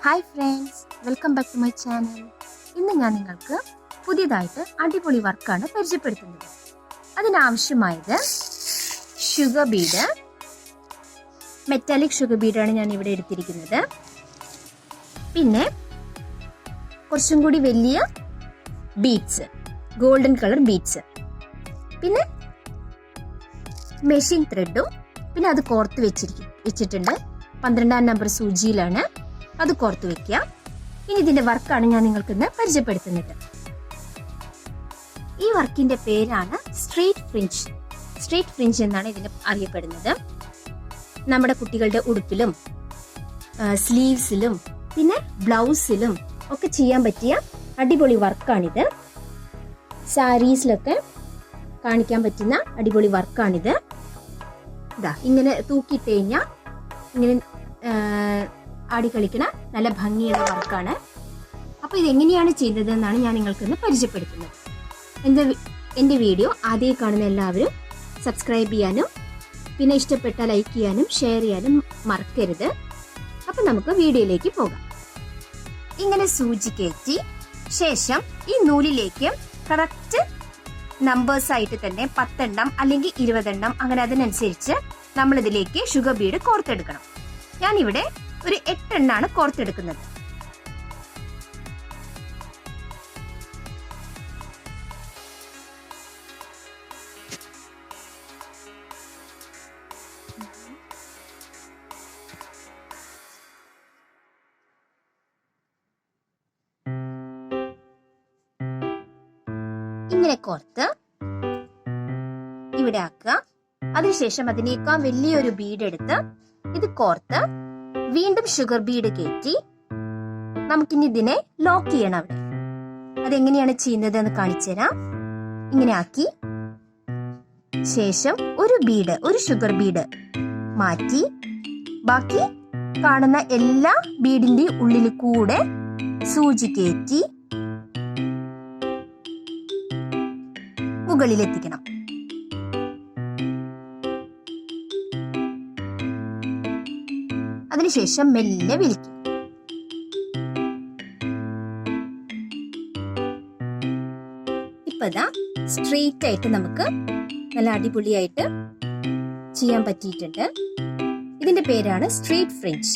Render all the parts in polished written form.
Hi friends, welcome back to my channel. ഇന്ന് ഞാൻ നിങ്ങൾക്ക് പുതിയതായിട്ട് അടിപൊളി വർക്കാണ് പരിചയപ്പെടുത്തുന്നത്. അതിനാവശ്യമായത് ഷുഗർ ബീഡ്, മെറ്റാലിക് ഷുഗർ ബീഡാണ് ഞാൻ ഇവിടെ എടുത്തിരിക്കുന്നത്. പിന്നെ കുറച്ചും കൂടി വലിയ ബീഡ്സ്, ഗോൾഡൻ കളർ ബീഡ്സ്, പിന്നെ മെഷീൻ ത്രെഡും, പിന്നെ അത് കോർത്ത് വെച്ചിട്ടുണ്ട്. 12-ാം നമ്പർ സൂചിയിലാണ് അത് കോർത്ത് വെക്കുക. ഇനി ഇതിന്റെ വർക്കാണ് ഞാൻ നിങ്ങൾക്ക് ഇന്ന് പരിചയപ്പെടുത്തുന്നത്. ഈ വർക്കിന്റെ പേരാണ് സ്ട്രീറ്റ് ഫ്രിഞ്ച്. സ്ട്രീറ്റ് ഫ്രിഞ്ച് എന്നാണ് ഇതിന് അറിയപ്പെടുന്നത്. നമ്മുടെ കുട്ടികളുടെ ഉടുപ്പിലും സ്ലീവ്സിലും പിന്നെ ബ്ലൗസിലും ഒക്കെ ചെയ്യാൻ പറ്റിയ അടിപൊളി വർക്കാണിത്. സാരീസിലൊക്കെ കാണിക്കാൻ പറ്റുന്ന അടിപൊളി വർക്കാണിത്. ഇതാ ഇങ്ങനെ തൂക്കിയിട്ട് കഴിഞ്ഞാൽ ഇങ്ങനെ ആടി കളിക്കണ നല്ല ഭംഗിയുള്ള വർക്കാണ്. അപ്പോൾ ഇതെങ്ങനെയാണ് ചെയ്തത് എന്നാണ് ഞാൻ നിങ്ങൾക്കിന്ന് പരിചയപ്പെടുത്തുന്നത്. എൻ്റെ വീഡിയോ ആദ്യം കാണുന്ന എല്ലാവരും സബ്സ്ക്രൈബ് ചെയ്യാനും പിന്നെ ഇഷ്ടപ്പെട്ട ലൈക്ക് ചെയ്യാനും ഷെയർ ചെയ്യാനും മറക്കരുത്. അപ്പം നമുക്ക് വീഡിയോയിലേക്ക് പോകാം. ഇങ്ങനെ സൂചി കയറ്റി ശേഷം ഈ നൂലിലേക്ക് കറക്റ്റ് നമ്പേഴ്സ് ആയിട്ട് തന്നെ 10 എണ്ണം അല്ലെങ്കിൽ 20 എണ്ണം, അങ്ങനെ അതിനനുസരിച്ച് നമ്മൾ ഇതിലേക്ക് ഷുഗർ ബീഡ് കോർത്തെടുക്കണം. ഞാനിവിടെ ഒരു 8 എണ്ണാണ് കോർത്തെടുക്കുന്നത്. ഇങ്ങനെ കോർത്ത് ഇവിടെ ആക്കുക. അതിനുശേഷം അതിനേക്കാൾ വലിയൊരു ബീഡ് എടുത്ത് ഇത് കോർത്ത് വീണ്ടും ഷുഗർ ബീഡ് കയറ്റി നമുക്കിനി ഇതിനെ ലോക്ക് ചെയ്യണം. അവിടെ അതെങ്ങനെയാണ് ചെയ്യുന്നത് എന്ന് കാണിച്ചു തരാം. ഇങ്ങനെ ആക്കി ശേഷം ഒരു ഷുഗർ ബീഡ് മാറ്റി ബാക്കി കാണുന്ന എല്ലാ ബീഡിന്റെ ഉള്ളിൽ കൂടെ സൂചി കയറ്റി മുകളിലെത്തിക്കണം. അതിനുശേഷം മെല്ലെ വലിക്കും. ഇപ്പതാ സ്ട്രെയിറ്റ് ആയിട്ട് നമുക്ക് നല്ല അടിപൊളിയായിട്ട് ചെയ്യാൻ പറ്റിയിട്ടുണ്ട്. ഇതിന്റെ പേരാണ് സ്ട്രെയിറ്റ് ഫ്രിഞ്ച്.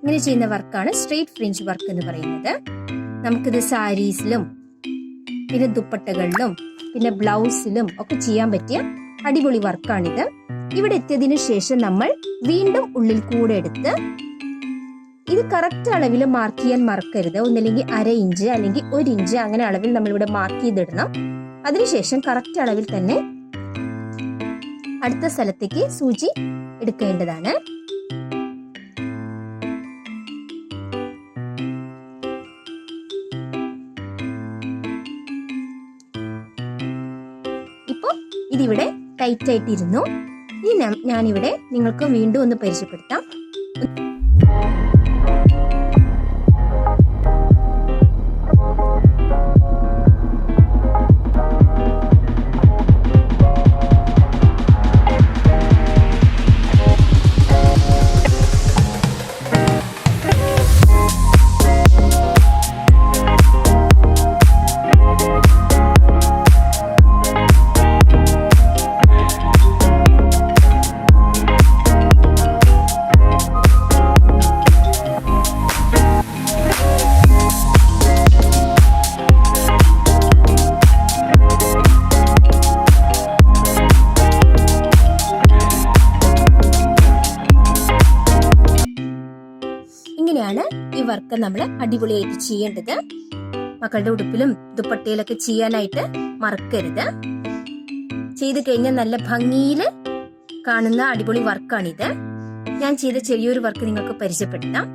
ഇങ്ങനെ ചെയ്യുന്ന വർക്കാണ് സ്ട്രെയിറ്റ് ഫ്രിഞ്ച് വർക്ക് എന്ന് പറയുന്നത്. നമുക്കിത് സാരീസിലും പിന്നെ ദുപ്പട്ടകളിലും പിന്നെ ബ്ലൗസിലും ഒക്കെ ചെയ്യാൻ പറ്റിയ അടിപൊളി വർക്കാണിത്. ഇവിടെ എത്തിയതിനു ശേഷം നമ്മൾ വീണ്ടും ഉള്ളിൽ കൂടെ എടുത്ത് ഇത് കറക്റ്റ് അളവിൽ മാർക്ക് ചെയ്യാൻ മറക്കരുത്. ഒന്നല്ലെങ്കിൽ 1/2 ഇഞ്ച് അല്ലെങ്കിൽ 1 ഇഞ്ച് അങ്ങനെ അളവിൽ നമ്മളിവിടെ മാർക്ക് ചെയ്തിടണം. അതിനുശേഷം കറക്റ്റ് അളവിൽ തന്നെ അടുത്ത സ്ഥലത്തേക്ക് സൂചി എടുക്കേണ്ടതാണ്. ഇപ്പൊ ഇതിവിടെ ടൈറ്റ് ആയിട്ടിരുന്നു. ഇനി ഞാനിവിടെ നിങ്ങൾക്ക് വീണ്ടും ഒന്ന് പരിചയപ്പെടുത്താം. ഇങ്ങനെയാണ് ഈ വർക്ക് നമ്മൾ അടിപൊളിയായിട്ട് ചെയ്യേണ്ടത്. മക്കളുടെ ഉടുപ്പിലും ദുപ്പട്ടയിലൊക്കെ ചെയ്യാനായിട്ട് മറക്കരുത്. ചെയ്ത് കഴിഞ്ഞാൽ നല്ല ഭംഗിയിൽ കാണുന്ന അടിപൊളി വർക്കാണിത്. ഞാൻ ചെയ്ത ചെറിയൊരു വർക്ക് നിങ്ങൾക്ക് പരിചയപ്പെടുത്താം.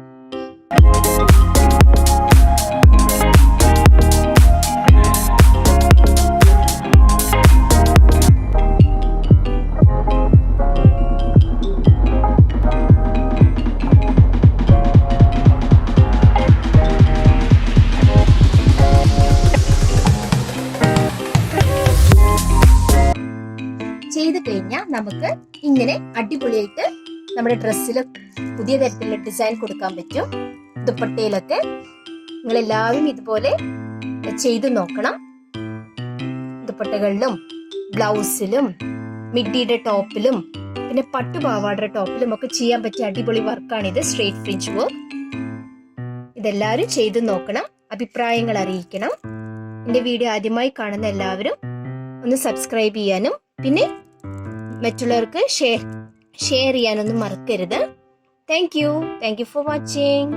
ചെയ്ത് കഴിഞ്ഞാൽ നമുക്ക് ഇങ്ങനെ അടിപൊളിയായിട്ട് നമ്മുടെ ഡ്രസ്സിൽ പുതിയ തരത്തിലുള്ള ഡിസൈൻ കൊടുക്കാൻ പറ്റും. ദുപ്പട്ടയിലൊക്കെ. നിങ്ങൾ എല്ലാവരും ഇതുപോലെ ചെയ്തു നോക്കണം. ദുപ്പട്ടകളിലും ബ്ലൗസിലും മിഡിയുടെ ടോപ്പിലും പിന്നെ പട്ടുപാവാടയുടെ ടോപ്പിലും ഒക്കെ ചെയ്യാൻ പറ്റിയ അടിപൊളി വർക്കാണിത്, സ്ട്രേറ്റ് ഫ്രിഞ്ച് വർക്ക്. ഇതെല്ലാവരും ചെയ്തു നോക്കണം, അഭിപ്രായങ്ങൾ അറിയിക്കണം. എന്റെ വീഡിയോ ആദ്യമായി കാണുന്ന എല്ലാവരും ഒന്ന് സബ്സ്ക്രൈബ് ചെയ്യാനും പിന്നെ മറ്റുള്ളവർക്ക് ഷെയർ ചെയ്യാനൊന്നും മറക്കരുത്. Thank you for watching.